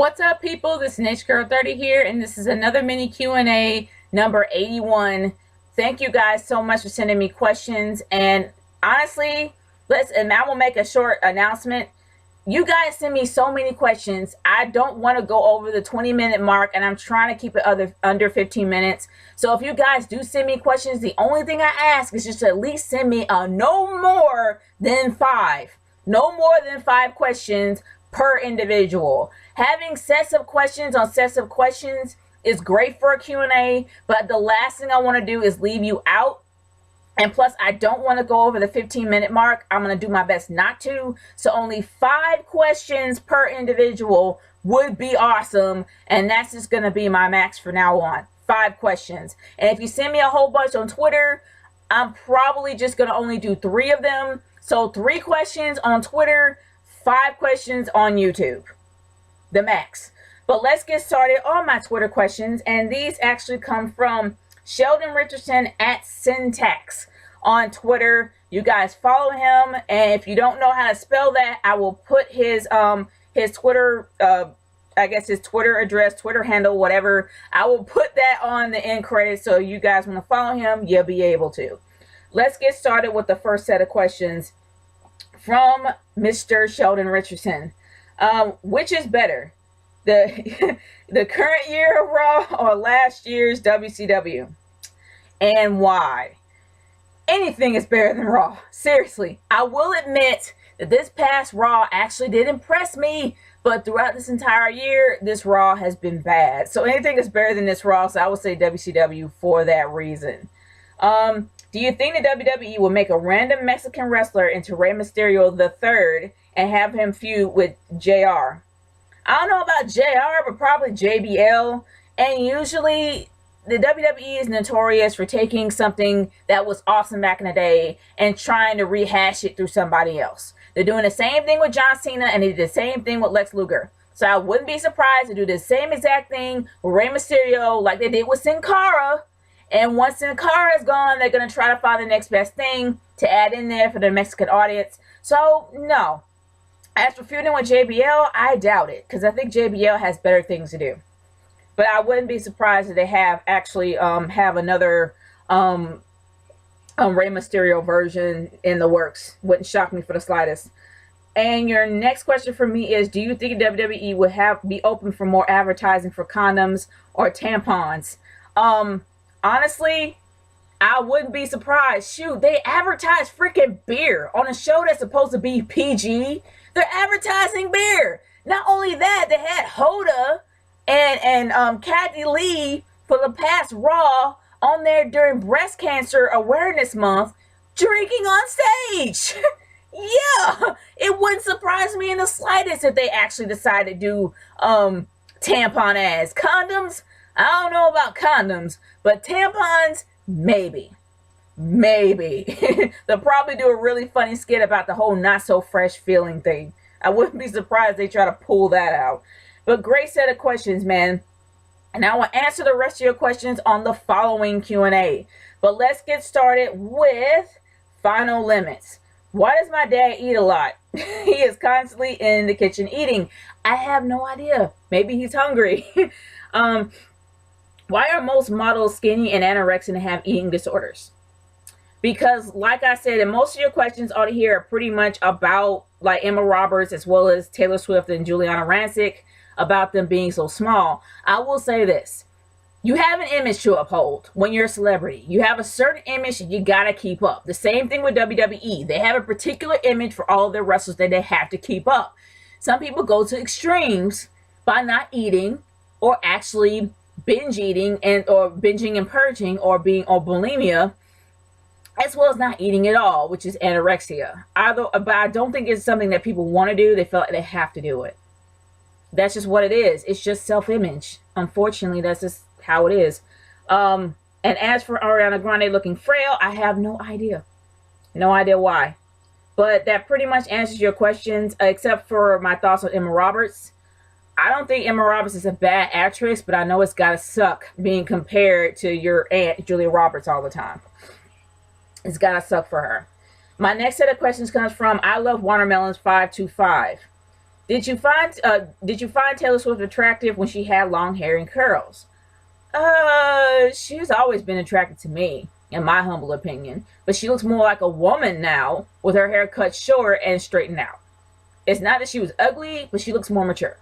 What's up, people? This is Niche Girl 30 here, and this is another mini Q&A number 81. Thank you guys so much for sending me questions. And honestly, I will make a short announcement. You guys send me so many questions. I don't want to go over the 20-minute mark, and I'm trying to keep it under 15 minutes. So if you guys do send me questions, the only thing I ask is just to at least send me no more than 5. No more than 5 questions per individual. Having sets of questions on sets of questions is great for a Q&A, but the last thing I want to do is leave you out. And plus, I don't want to go over the 15-minute mark. I'm going to do my best not to. So only 5 questions per individual would be awesome. And that's just going to be my max from now on. 5 questions. And if you send me a whole bunch on Twitter, I'm probably just going to only do 3 of them. So 3 questions on Twitter, 5 questions on YouTube. The max. But let's get started on my Twitter questions. And these actually come from Sheldon Richardson at Syntax on Twitter. You guys follow him, and if you don't know how to spell that, I will put his Twitter his Twitter address, Twitter handle, whatever. I will put that on the end credits, so you guys want to follow him, you'll be able to. Let's get started with the first set of questions from Mr. Sheldon Richardson. Which is better, the current year of Raw or last year's WCW, and why? Anything is better than Raw. Seriously, I will admit that this past Raw actually did impress me, but throughout this entire year, this Raw has been bad. So anything is better than this Raw, so I would say WCW for that reason. Do you think the WWE will make a random Mexican wrestler into Rey Mysterio the Third and have him feud with JR? I don't know about JR, but probably JBL. And usually the WWE is notorious for taking something that was awesome back in the day and trying to rehash it through somebody else. They're doing the same thing with John Cena, and they did the same thing with Lex Luger. So I wouldn't be surprised to do the same exact thing with Rey Mysterio like they did with Sin Cara. And once Sin Cara is gone, they're going to try to find the next best thing to add in there for the Mexican audience. So, no. As for feuding with JBL, I doubt it, because I think JBL has better things to do. But I wouldn't be surprised if they have another Rey Mysterio version in the works. Wouldn't shock me for the slightest. And your next question for me is, do you think WWE would be open for more advertising for condoms or tampons? Honestly, I wouldn't be surprised. Shoot, they advertise freaking beer on a show that's supposed to be PG. They're advertising beer. Not only that, they had Hoda and Kathy Lee for the past Raw on there during Breast Cancer Awareness Month drinking on stage. Yeah, it wouldn't surprise me in the slightest if they actually decided to do tampon ads. Condoms? I don't know about condoms, but tampons, maybe. Maybe. They'll probably do a really funny skit about the whole not so fresh feeling thing. I wouldn't be surprised if they try to pull that out. But great set of questions, man. And I will answer the rest of your questions on the following Q&A. But let's get started with final limits. Why does my dad eat a lot? He is constantly in the kitchen eating. I have no idea. Maybe he's hungry. Why are most models skinny and anorexic and have eating disorders? Because, like I said, and most of your questions out here are pretty much about like Emma Roberts as well as Taylor Swift and Juliana Rancic, about them being so small. I will say this. You have an image to uphold when you're a celebrity. You have a certain image that you gotta keep up. The same thing with WWE. They have a particular image for all their wrestlers that they have to keep up. Some people go to extremes by not eating or actually binge eating or binging and purging or bulimia, as well as not eating at all, which is anorexia. But I don't think it's something that people want to do. They feel like they have to do it. That's just what it is. It's just self-image. Unfortunately, that's just how it is. And as for Ariana Grande looking frail, I have no idea. No idea why. But that pretty much answers your questions, except for my thoughts on Emma Roberts. I don't think Emma Roberts is a bad actress, but I know it's gotta suck being compared to your aunt, Julia Roberts, all the time. It's gotta suck for her. My next set of questions comes from I Love Watermelons 525. Did you find Taylor Swift attractive when she had long hair and curls? She's always been attracted to me, in my humble opinion. But she looks more like a woman now, with her hair cut short and straightened out. It's not that she was ugly, but she looks more mature.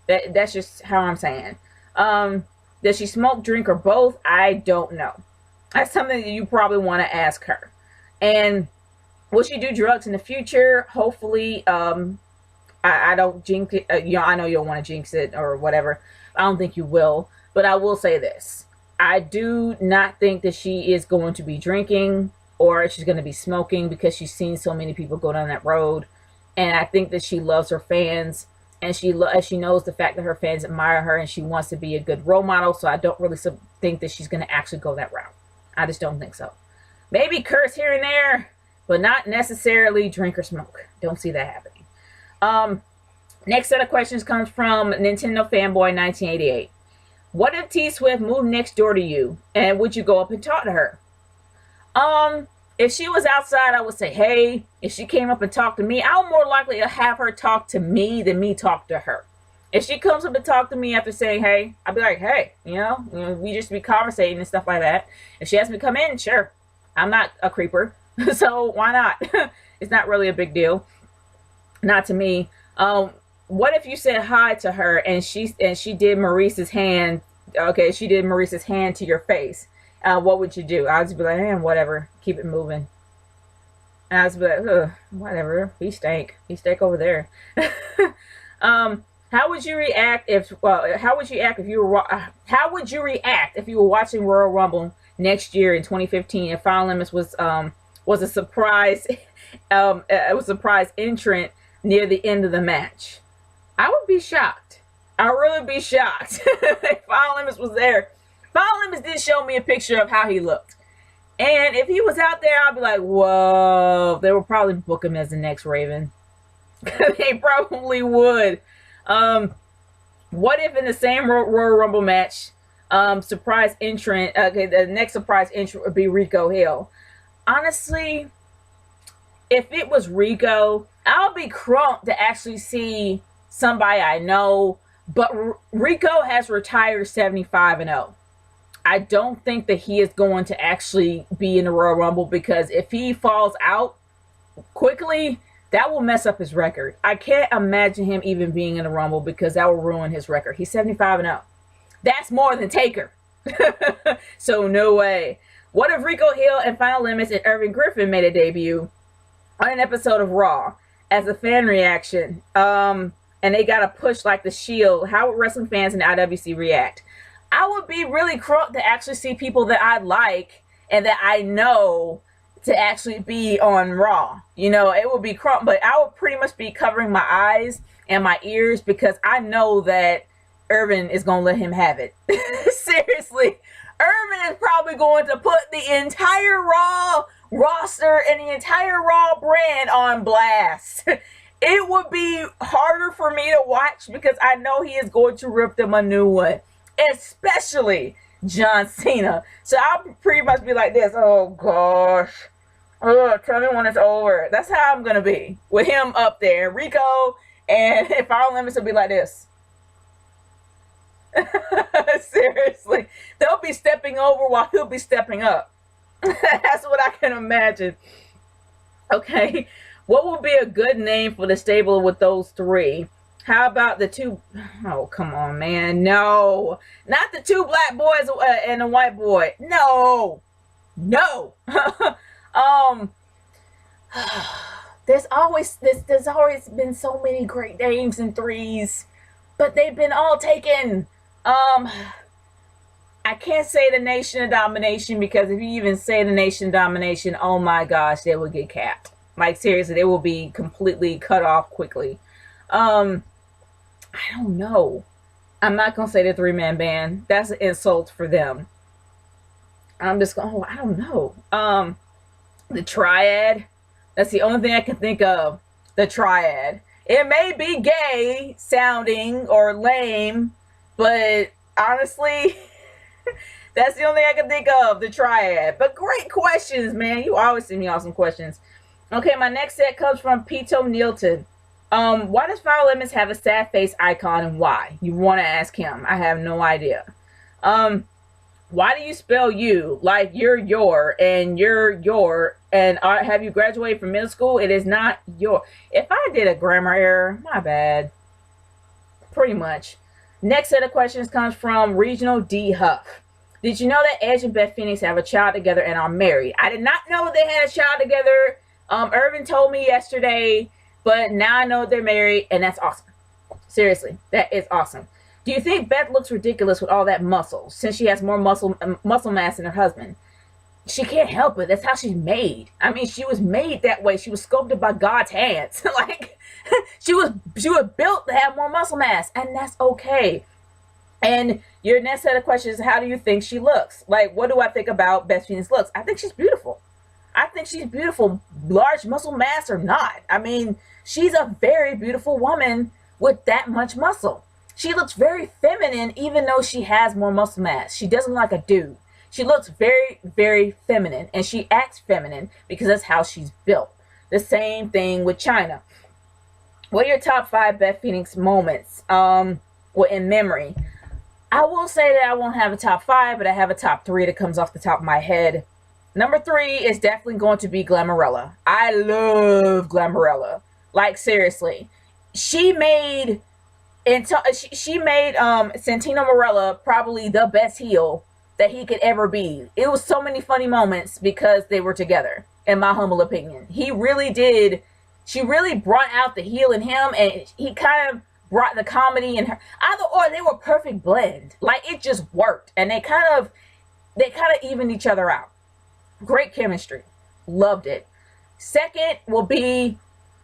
That's just how I'm saying. Does she smoke, drink, or both? I don't know. That's something that you probably want to ask her. And will she do drugs in the future? Hopefully. I don't jinx it. I know you don't want to jinx it or whatever. I don't think you will. But I will say this. I do not think that she is going to be drinking or she's going to be smoking because she's seen so many people go down that road. And I think that she loves her fans. And she knows the fact that her fans admire her and she wants to be a good role model. So I don't really think that she's going to actually go that route. I just don't think so. Maybe curse here and there, but not necessarily drink or smoke. Don't see that happening. Next set of questions comes from Nintendo Fanboy 1988. What if T Swift moved next door to you, and would you go up and talk to her? If she was outside, I would say, hey. If she came up and talked to me, I would more likely have her talk to me than me talk to her. If she comes up to talk to me after saying, hey, I'd be like, hey, we just be conversating and stuff like that. If she asks me to come in, sure. I'm not a creeper, so why not? It's not really a big deal. Not to me. What if you said hi to her and she did Maurice's hand? Okay, she did Maurice's hand to your face. What would you do? I'd just be like, whatever. Keep it moving. And I'd just be like, whatever. He stank. He stank over there. How would you react if? Well, how would you act if you were? How would you react if you were watching Royal Rumble next year in 2015 and Final Limits was a surprise? It was a surprise entrant near the end of the match. I would be shocked. I'd really be shocked if Final Limits was there. Final Limits did show me a picture of how he looked. And if he was out there, I'd be like, whoa. They would probably book him as the next Raven. They probably would. What if in the same Royal Rumble match, surprise entrant, the next surprise entrant would be Rico Hill? Honestly, if it was Rico, I'll be crunked to actually see somebody I know. But Rico has retired 75-0. I don't think that he is going to actually be in the Royal Rumble because if he falls out quickly, that will mess up his record. I can't imagine him even being in the Rumble because that will ruin his record. He's 75-0. That's more than Taker. So no way. What if Rico Hill and Final Limits and Irving Griffin made a debut on an episode of Raw as a fan reaction? And they got a push like the Shield. How would wrestling fans in the IWC react? I would be really crunk to actually see people that I like and that I know to actually be on Raw. It would be crunk, but I would pretty much be covering my eyes and my ears because I know that Irvin is going to let him have it. Seriously. Irvin is probably going to put the entire Raw roster and the entire Raw brand on blast. It would be harder for me to watch because I know he is going to rip them a new one. Especially John Cena. So I'll pretty much be like this. Oh gosh. Oh, tell me when it's over. That's how I'm gonna be with him up there. Rico and Final Limits will be like this. Seriously. They'll be stepping over while he'll be stepping up. That's what I can imagine. Okay. What would be a good name for the stable with those three? How about the two? Oh, come on, man. No. Not the two black boys and a white boy. No. No. There's always been so many great names in threes, but they've been all taken. I can't say the Nation of Domination because if you even say the Nation of Domination, oh my gosh, they will get capped. Like seriously, they will be completely cut off quickly. I don't know. I'm not going to say the three-man band. That's an insult for them. I'm just going, I don't know. The Triad. That's the only thing I can think of. The Triad. It may be gay sounding or lame, but honestly, that's the only thing I can think of. The Triad. But great questions, man. You always send me awesome questions. Okay, my next set comes from Pito Nilton. Why does Fire Lemons have a sad face icon and why? You want to ask him. I have no idea. Why do you spell you like you're your and have you graduated from middle school? It is not your. If I did a grammar error, my bad. Pretty much. Next set of questions comes from Regional D Huff. Did you know that Edge and Beth Phoenix have a child together and are married? I did not know they had a child together. Irvin told me yesterday, but now I know they're married, and that's awesome. Seriously, that is awesome. Do you think Beth looks ridiculous with all that muscle, since she has more muscle mass than her husband? She can't help it. That's how she's made. I mean, she was made that way. She was sculpted by God's hands. Like she was built to have more muscle mass, and that's okay. And your next set of questions is, how do you think she looks? Like, what do I think about Beth Phoenix looks? I think she's beautiful. I think she's beautiful, large muscle mass or not. I mean, she's a very beautiful woman with that much muscle. She looks very feminine, even though she has more muscle mass. She doesn't look like a dude. She looks very, very feminine, and she acts feminine because that's how she's built. The same thing with China. What are your top 5 Beth Phoenix moments? In memory. I will say that I won't have a top 5, but I have a top 3 that comes off the top of my head. Number 3 is definitely going to be Glamourella. I love Glamourella. Like, seriously. She made Santino Marella probably the best heel that he could ever be. It was so many funny moments because they were together, in my humble opinion. He really did. She really brought out the heel in him, and he kind of brought the comedy in her. Either or, they were perfect blend. Like, it just worked, and they kind of evened each other out. Great chemistry. Loved it. Second will be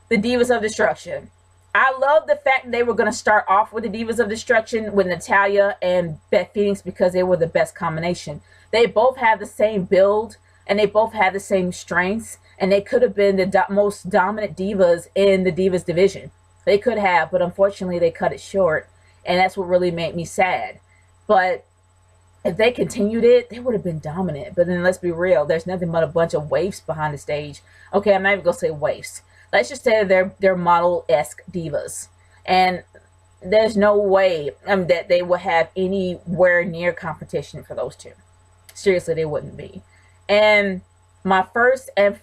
the Divas of Destruction. I love the fact they were going to start off with the Divas of Destruction with Natalya and Beth Phoenix because they were the best combination. They both have the same build, and they both have the same strengths, and they could have been the most dominant divas in the Divas division. They could have, but unfortunately they cut it short, and that's what really made me sad. But if they continued it, they would have been dominant. But then let's be real, there's nothing but a bunch of waifs behind the stage. Okay, I'm not even going to say waifs. Let's just say they're model-esque divas. And there's no way that they will have anywhere near competition for those two. Seriously, they wouldn't be. And my first and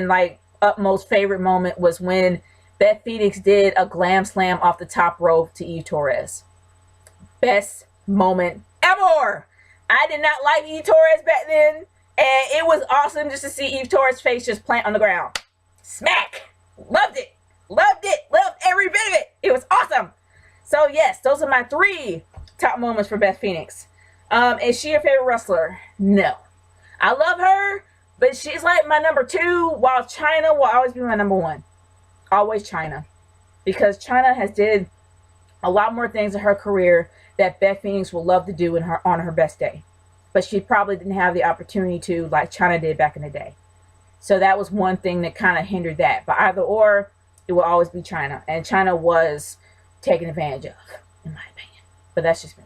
like utmost favorite moment was when Beth Phoenix did a glam slam off the top rope to Eve Torres. Best moment ever. I did not like Eve Torres back then, and it was awesome just to see Eve Torres' face just plant on the ground. Smack. Loved it. Loved it. Loved every bit of it. It was awesome. So yes, those are my 3 top moments for Beth Phoenix. Is she your favorite wrestler? No. I love her, but she's like my number 2, while Chyna will always be my number 1. Always Chyna. Because Chyna has did a lot more things in her career that Beth Phoenix will love to do on her best day. But she probably didn't have the opportunity to, like Chyna did back in the day. So that was one thing that kind of hindered that. But either or, it will always be Chyna. And Chyna was taken advantage of, in my opinion. But that's just me.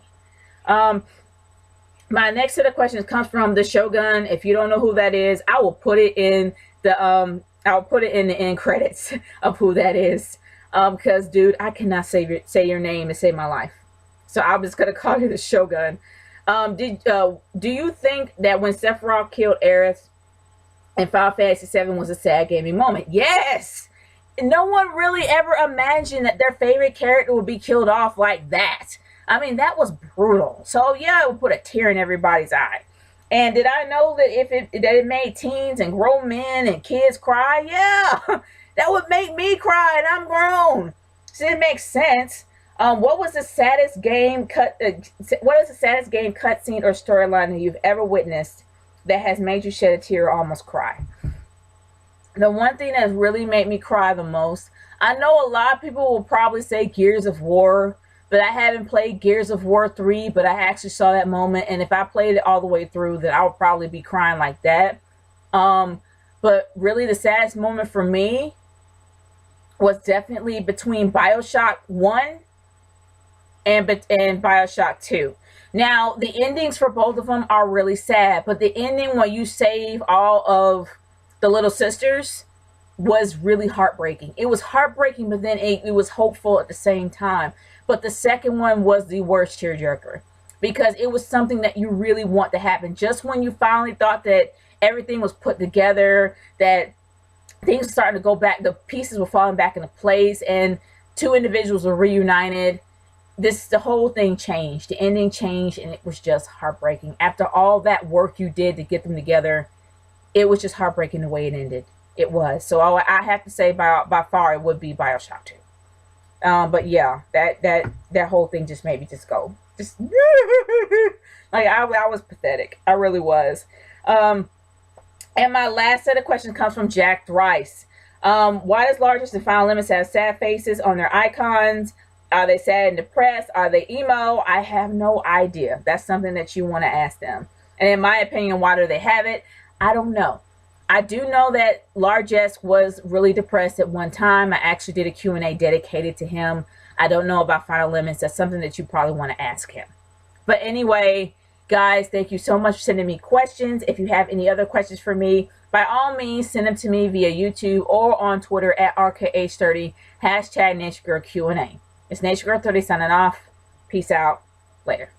My next set of questions comes from the Shogun. If you don't know who that is, I will put it in the end credits of who that is. Because dude, I cannot say your name and save my life. So I'm just gonna call you the Shogun. Do you think that when Sephiroth killed Aerith in Final Fantasy VII was a sad gaming moment? Yes! No one really ever imagined that their favorite character would be killed off like that. I mean, that was brutal. So yeah, it would put a tear in everybody's eye. And did I know that it made teens and grown men and kids cry? Yeah, that would make me cry, and I'm grown. So it makes sense. What was the saddest game cutscene or storyline that you've ever witnessed that has made you shed a tear or almost cry? The one thing that's really made me cry the most, I know a lot of people will probably say Gears of War, but I haven't played Gears of War 3, but I actually saw that moment, and if I played it all the way through, then I would probably be crying like that. But really the saddest moment for me was definitely between BioShock 1 and BioShock 2. Now, the endings for both of them are really sad, but the ending when you save all of the little sisters, was really heartbreaking. It was heartbreaking, but then it was hopeful at the same time. But the second one was the worst tearjerker because it was something that you really want to happen. Just when you finally thought that everything was put together, that things were starting to go back, the pieces were falling back into place, and two individuals were reunited. The whole thing changed. The ending changed, and it was just heartbreaking. After all that work you did to get them together, it was just heartbreaking the way it ended. It was. So I have to say by far it would be BioShock 2. But yeah, that whole thing just made me just go just like I was pathetic. I really was. And my last set of questions comes from Jack Thrice. Why does largest and final limits have sad faces on their icons? Are they sad and depressed? Are they emo? I have no idea. That's something that you want to ask them. And in my opinion, why do they have it? I don't know. I do know that Largest was really depressed at one time. I actually did a Q&A dedicated to him. I don't know about Final Limits. That's something that you probably want to ask him. But anyway, guys, thank you so much for sending me questions. If you have any other questions for me, by all means, send them to me via YouTube or on Twitter at RKH30, #NatureGirl Q&A. It's NatureGirl30 signing off. Peace out. Later.